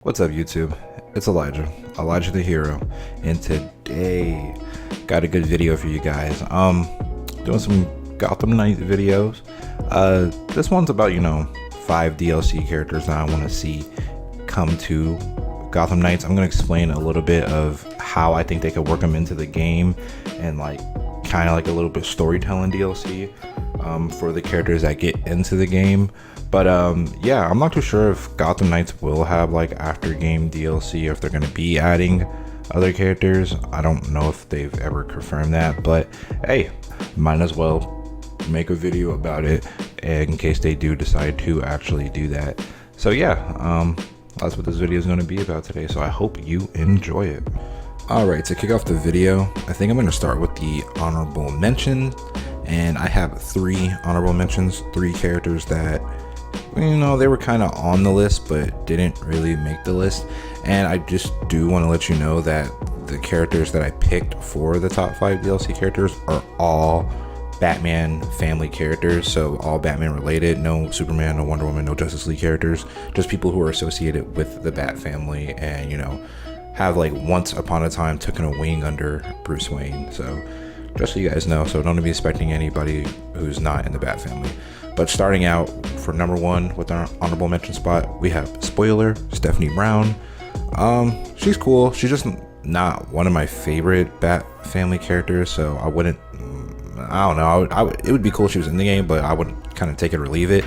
What's up, YouTube? It's Elijah the Hero, and today got a good video for you guys. Doing some Gotham Knight videos. This one's about 5 DLC characters that I want to see come to Gotham Knights. I'm gonna explain a little bit of how I think they could work them into the game, and kind of like a little bit storytelling DLC for the characters that get into the game. But yeah, I'm not too sure if Gotham Knights will have after game DLC, or if they're going to be adding other characters. I don't know if they've ever confirmed that, but hey, might as well make a video about it in case they do decide to actually do that. So yeah, that's what this video is going to be about today, so I hope you enjoy it. Alright, to kick off the video, I think I'm going to start with the honorable mention, and I have 3 honorable mentions, 3 characters that they were kind of on the list but didn't really make the list. And I just do want to let you know that the characters that I picked for the top 5 DLC characters are all Batman family characters, so all Batman related. No Superman, no Wonder Woman, no Justice League characters, just people who are associated with the Bat family and have once upon a time taken a wing under Bruce Wayne. So just so you guys know, so don't be expecting anybody who's not in the Bat family. But starting out for number 1 with our honorable mention spot, we have, spoiler, Stephanie Brown. She's cool. She's just not one of my favorite Bat family characters, so I wouldn't, I don't know, it would be cool if she was in the game, but I would kind of take it or leave it.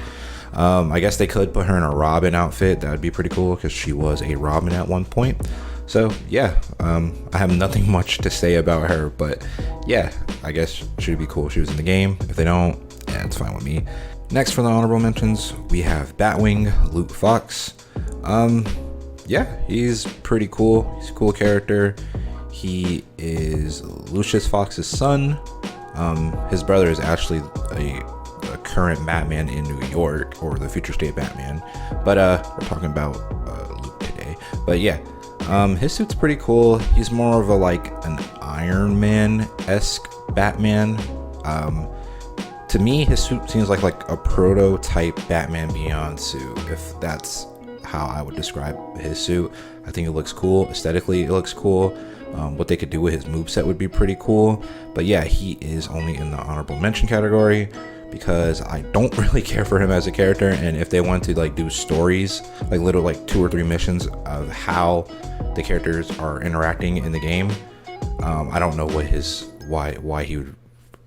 I guess they could put her in a Robin outfit. That would be pretty cool because she was a Robin at one point. So yeah, I have nothing much to say about her, but yeah, I guess she'd be cool if she was in the game. If they don't, yeah, it's fine with me. Next for the honorable mentions, we have Batwing, Luke Fox. Yeah, he's pretty cool. He's a cool character. He is Lucius Fox's son. His brother is actually a current Batman in New York, or the future state Batman. But we're talking about Luke today. But yeah, his suit's pretty cool. He's more of an Iron Man-esque Batman. To me, his suit seems like a prototype Batman Beyond suit, if that's how I would describe his suit. I think it looks cool. Aesthetically, it looks cool. What they could do with his moveset would be pretty cool. But yeah, he is only in the honorable mention category because I don't really care for him as a character. And if they want to do stories, little 2 or 3 missions of how the characters are interacting in the game, I don't know what why he would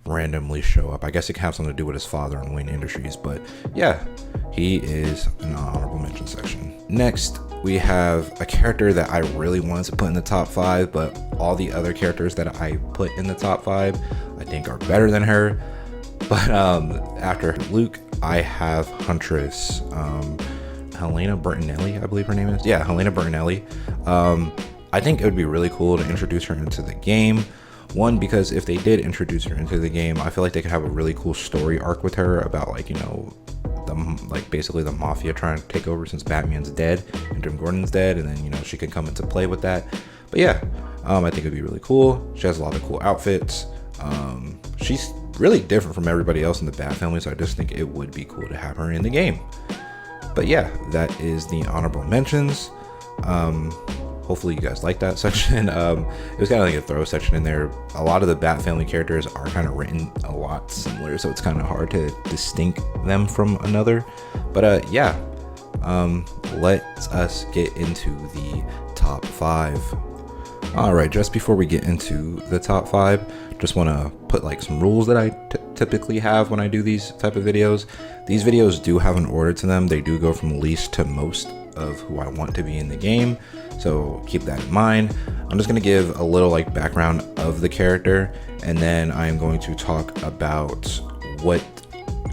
randomly show up. I guess it could have something to do with his father in Wayne Industries, but yeah, he is in the honorable mention section. Next, we have a character that I really wanted to put in the top 5, but all the other characters that I put in the top 5 I think are better than her. But after Luke, I have Huntress, Helena Bertinelli, I believe her name is. Yeah, Helena Bertinelli. I think it would be really cool to introduce her into the game. One, because if they did introduce her into the game, I feel like they could have a really cool story arc with her about basically the mafia trying to take over since Batman's dead and Jim Gordon's dead, and then she can come into play with that. But yeah, I think it'd be really cool. She has a lot of cool outfits. She's really different from everybody else in the Bat family, so I just think it would be cool to have her in the game. But yeah, that is the honorable mentions. Hopefully you guys like that section. It was kind of like a throw section in there. A lot of the Bat family characters are kind of written a lot similar, so it's kind of hard to distinct them from another. But yeah, let us get into the top 5. All right, just before we get into the top 5, just want to put some rules that I typically have when I do these type of videos. These videos do have an order to them. They do go from least to most of who I want to be in the game, so keep that in mind. I'm just going to give a little background of the character, and then I'm going to talk about what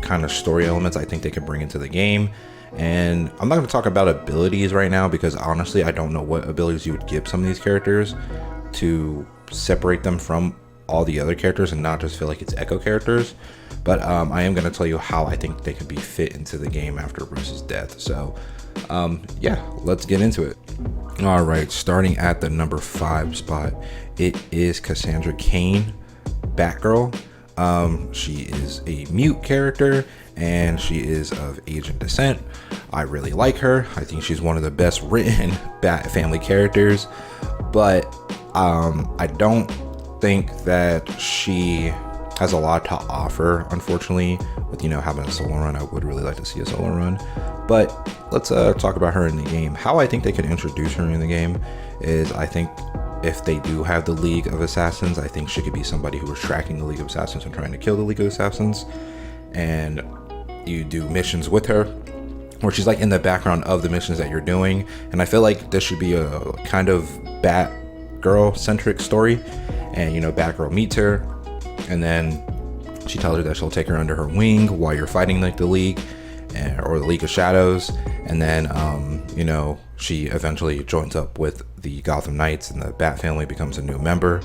kind of story elements I think they could bring into the game. And I'm not going to talk about abilities right now, because honestly I don't know what abilities you would give some of these characters to separate them from all the other characters and not just feel like it's echo characters. But I am going to tell you how I think they could be fit into the game after Bruce's death. So yeah, let's get into it. All right, starting at the number 5 spot, it is Cassandra Cain, Batgirl. She is a mute character, and she is of Asian descent. I really like her. I think she's one of the best written Bat family characters, but I don't think that she has a lot to offer, unfortunately, with having a solo run. I would really like to see a solo run, but let's talk about her in the game. How I think they could introduce her in the game is, I think if they do have the League of Assassins, I think she could be somebody who is tracking the League of Assassins and trying to kill the League of Assassins, and you do missions with her where she's like in the background of the missions that you're doing. And I feel like this should be a kind of Batgirl centric story, and Batgirl meets her, and then she tells her that she'll take her under her wing while you're fighting like the League or the League of Shadows, and then she eventually joins up with the Gotham Knights, and the Bat family becomes a new member.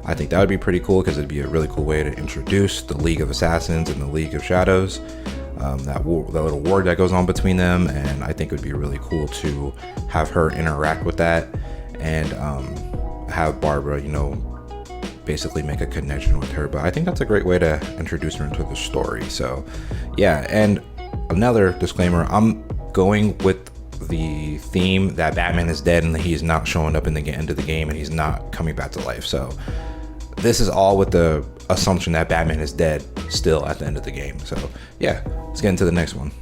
I think that would be pretty cool, because it'd be a really cool way to introduce the League of Assassins and the League of Shadows, that little war that goes on between them. And I think it would be really cool to have her interact with that, and have Barbara basically make a connection with her. But I think that's a great way to introduce her into the story. So yeah, and another disclaimer, I'm going with the theme that Batman is dead and that he's not showing up in the end of the game, and he's not coming back to life. So this is all with the assumption that Batman is dead still at the end of the game. So yeah, let's get into the next one.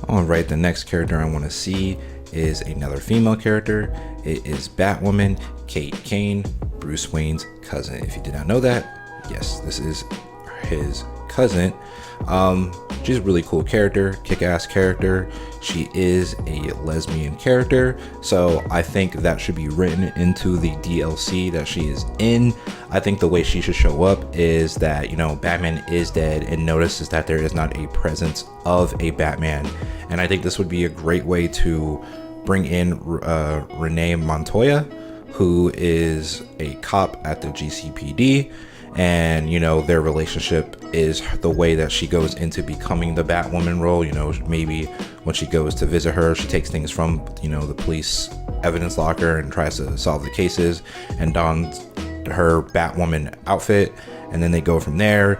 All right, the next character I want to see is another female character. It is Batwoman, Kate Kane, Bruce Wayne's cousin. If you did not know that, yes, this is his cousin. She's a really cool character, kick-ass character. She is a lesbian character, so I think that should be written into the DLC that she is in. I think the way she should show up is that Batman is dead and notices that there is not a presence of a Batman, and I think this would be a great way to bring in Renee Montoya, who is a cop at the GCPD. And their relationship is the way that she goes into becoming the Batwoman role. Maybe when she goes to visit her, she takes things from the police evidence locker and tries to solve the cases, and dons her Batwoman outfit, and then they go from there.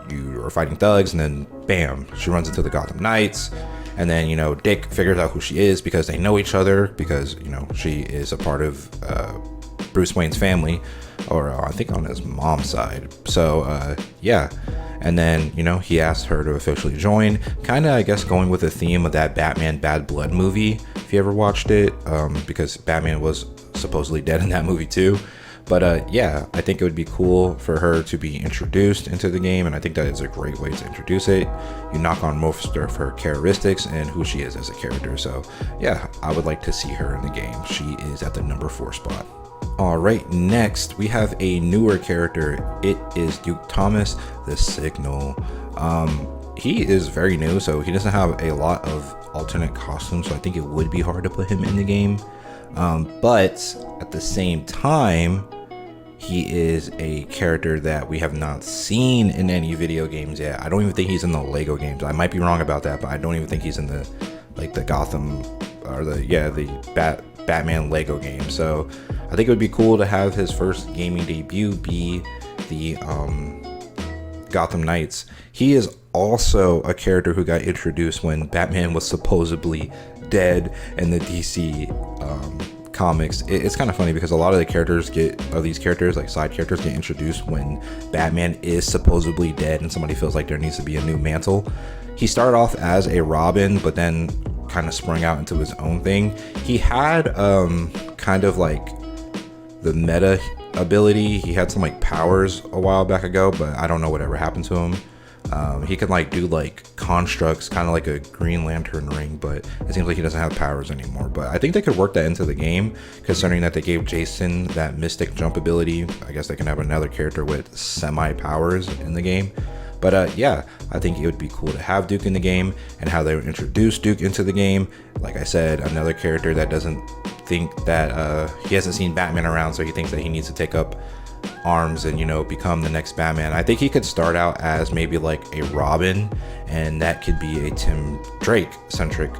You are fighting thugs, and then bam, she runs into the Gotham Knights. And then Dick figures out who she is, because they know each other, because she is a part of Bruce Wayne's family, or I think on his mom's side. So yeah, and then he asked her to officially join, kind of I guess going with the theme of that Batman Bad Blood movie, if you ever watched it, because Batman was supposedly dead in that movie too. But yeah, I think it would be cool for her to be introduced into the game, and I think that is a great way to introduce it. You knock on most of her characteristics and who she is as a character. So yeah, I would like to see her in the game. She is at the number 4 spot. All right, next we have a newer character. It is Duke Thomas, the Signal. He is very new, so he doesn't have a lot of alternate costumes, so I think it would be hard to put him in the game. But at the same time, he is a character that we have not seen in any video games yet. I don't even think he's in the Lego games. I might be wrong about that, but I don't even think he's in the Gotham or the Batman Lego game. So I think it would be cool to have his first gaming debut be the Gotham Knights. He is also a character who got introduced when Batman was supposedly dead in the DC comics. It's kind of funny because a lot of these characters, like side characters, get introduced when Batman is supposedly dead and somebody feels like there needs to be a new mantle. He started off as a Robin, but then kind of sprung out into his own thing. He had kind of like the meta ability. He had some like powers a while back ago, but I don't know whatever happened to him. He can like do like constructs, kind of like a Green Lantern ring, but it seems like he doesn't have powers anymore. But I think they could work that into the game, considering that they gave Jason that mystic jump ability. I guess they can have another character with semi powers in the game. But yeah, I think it would be cool to have Duke in the game, and how they would introduce Duke into the game. Like I said, another character that doesn't think that he hasn't seen Batman around, so he thinks that he needs to take up arms and become the next Batman. I think he could start out as maybe like a Robin, and that could be a Tim Drake centric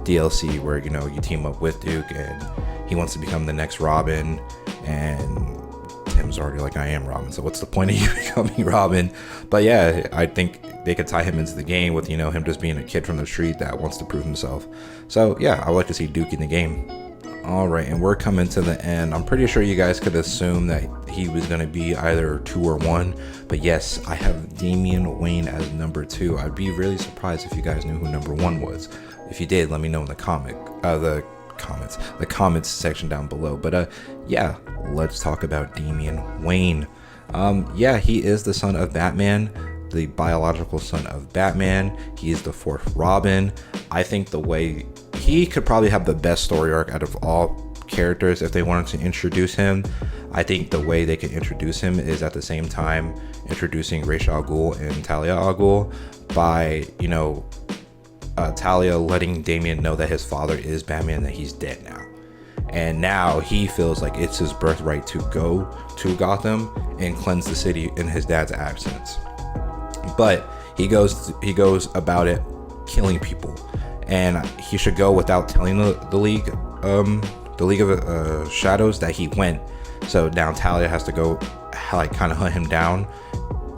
DLC where you team up with Duke and he wants to become the next Robin, and Tim's already like, I am Robin, so what's the point of you becoming Robin? But yeah, I think they could tie him into the game with, you know, him just being a kid from the street that wants to prove himself. So yeah, I would like to see Duke in the game. All right, and we're coming to the end. I'm pretty sure you guys could assume that he was going to be either 2 or 1, but yes, I have Damian Wayne as number 2. I'd be really surprised if you guys knew who number 1 was. If you did, let me know in the comments section down below. But yeah, let's talk about Damian Wayne. Yeah, he is the son of Batman, the biological son of Batman. He is the 4th Robin. I think the way he could probably have the best story arc out of all characters if they wanted to introduce him. I think the way they could introduce him is at the same time introducing Ra's al Ghul and Talia al Ghul by, you know, Talia letting Damian know that his father is Batman, that he's dead now. And now he feels like it's his birthright to go to Gotham and cleanse the city in his dad's absence. But he goes about it killing people, and he should go without telling the League of Shadows that he went. So now Talia has to go like kind of hunt him down.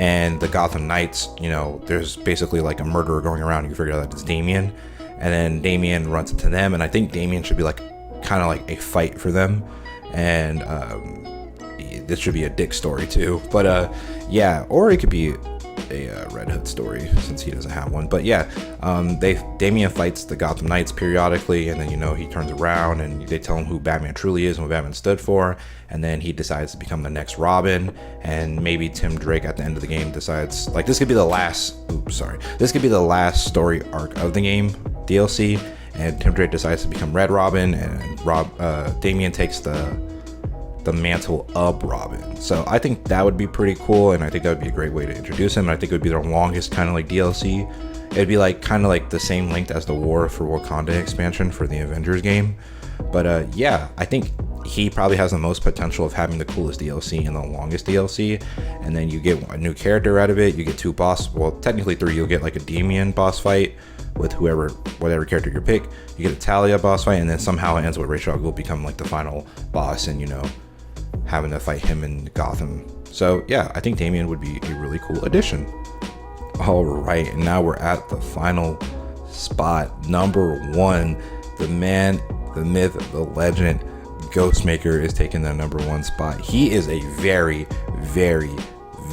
And the Gotham Knights, you know, there's basically like a murderer going around. You figure out that it's Damian, and then Damian runs into them, and I think Damian should be like kind of like a fight for them. And this should be a Dick story too, but yeah, or it could be a Red Hood story since he doesn't have one. But yeah, Damian fights the Gotham Knights periodically, and then, you know, he turns around and they tell him who Batman truly is and what Batman stood for, and then he decides to become the next Robin. And maybe Tim Drake at the end of the game decides like this could be the last story arc of the game DLC, and Tim Drake decides to become Red Robin, and Damian takes the mantle of Robin. So I think that would be pretty cool, and I think that would be a great way to introduce him. And I think it would be their longest kind of like DLC. It'd be like kind of like the same length as the War for Wakanda expansion for the Avengers game. But yeah, I think he probably has the most potential of having the coolest DLC and the longest DLC. And then you get a new character out of it. You get 2 technically 3. You'll get like a Damian boss fight with whatever character you pick. You get a Talia boss fight, and then somehow it ends with Ra's al Ghul become like the final boss, and, you know, having to fight him in Gotham. So yeah, I think Damian would be a really cool addition. All right, and now we're at the final spot. Number 1, the man, the myth, the legend, Ghostmaker is taking the number 1 spot. He is a very, very,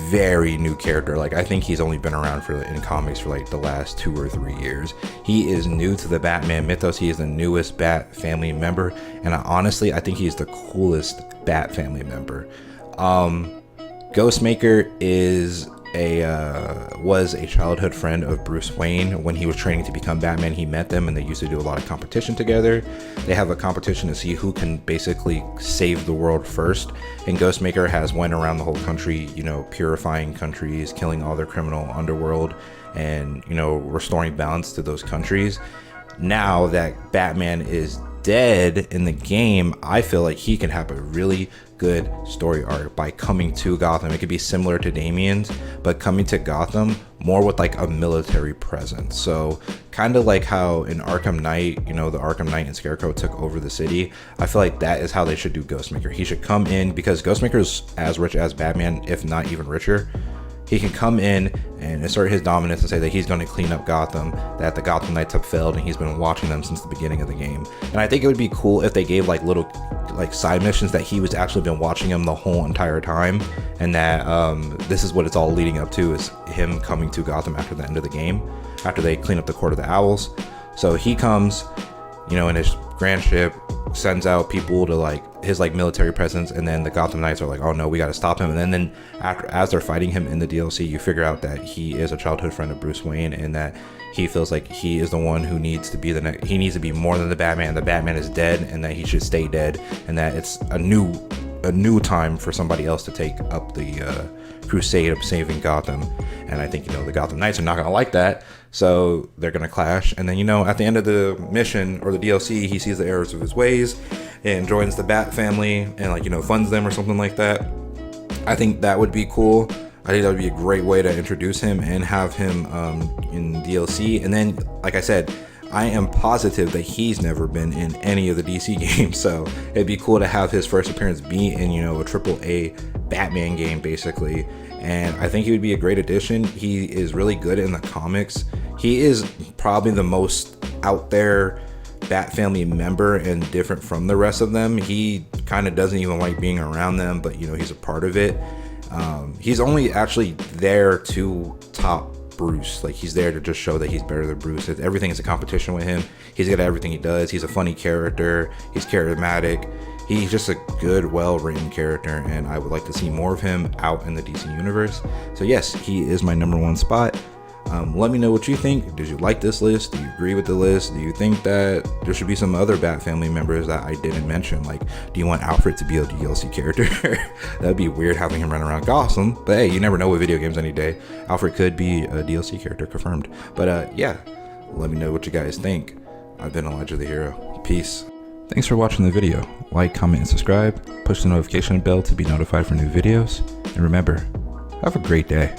very new character. Like, I think he's only been around in comics for like the last 2 or 3 years. He is new to the Batman mythos. He is the newest Bat family member, and I think he's the coolest Bat family member. Ghostmaker was a childhood friend of Bruce Wayne. When he was training to become Batman, he met them, and they used to do a lot of competition together. They have a competition to see who can basically save the world first, and Ghostmaker has went around the whole country, you know, purifying countries, killing all their criminal underworld, and, you know, restoring balance to those countries. Now that Batman is dead in the game, I feel like he can have a really good story arc by coming to Gotham. It could be similar to Damian's, but coming to Gotham more with like a military presence. So kind of like how in Arkham Knight, you know, the Arkham Knight and Scarecrow took over the city. I feel like that is how they should do Ghostmaker. He should come in, because Ghostmaker is as rich as Batman, if not even richer. He can come in and assert his dominance and say that he's going to clean up Gotham, that the Gotham Knights have failed, and he's been watching them since the beginning of the game. And I think it would be cool if they gave like little like side missions that he was actually been watching him the whole entire time, and that this is what it's all leading up to, is him coming to Gotham after the end of the game, after they clean up the Court of the Owls. So he comes, you know, in his grand ship, sends out people to like his like military presence, and then the Gotham Knights are like, oh no, we got to stop him. And then as they're fighting him in the DLC, you figure out that he is a childhood friend of Bruce Wayne, and that he feels like he is the one who needs to be he needs to be more than the Batman. The Batman is dead, and that he should stay dead, and that it's a new time for somebody else to take up the crusade of saving Gotham. And I think, you know, the Gotham Knights are not gonna like that, so they're gonna clash. And then, you know, at the end of the mission or the DLC, he sees the errors of his ways and joins the Bat family and, like, you know, funds them or something like that. I think that would be cool. I think that would be a great way to introduce him and have him in DLC. And then, like I said, I am positive that he's never been in any of the DC games, so it'd be cool to have his first appearance be in, you know, a AAA Batman game basically. And I think he would be a great addition. He is really good in the comics. He is probably the most out there Bat family member and different from the rest of them. He kind of doesn't even like being around them, but you know, he's a part of it. He's only actually there to top Bruce. Like, he's there to just show that he's better than Bruce. Everything is a competition with him. He's good at everything he does. He's a funny character. He's charismatic. He's just a good, well-written character, and I would like to see more of him out in the DC universe. So yes, he is my number one spot. Let me know what you think. Did you like this list? Do you agree with the list? Do you think that there should be some other Bat family members that I didn't mention? Like, do you want Alfred to be a DLC character? That'd be weird having him run around Gotham, but hey, you never know with video games any day. Alfred could be a DLC character, confirmed. But yeah, let me know what you guys think. I've been Elijah the Hero. Peace. Thanks for watching the video. Like, comment, and subscribe. Push the notification bell to be notified for new videos. And remember, have a great day.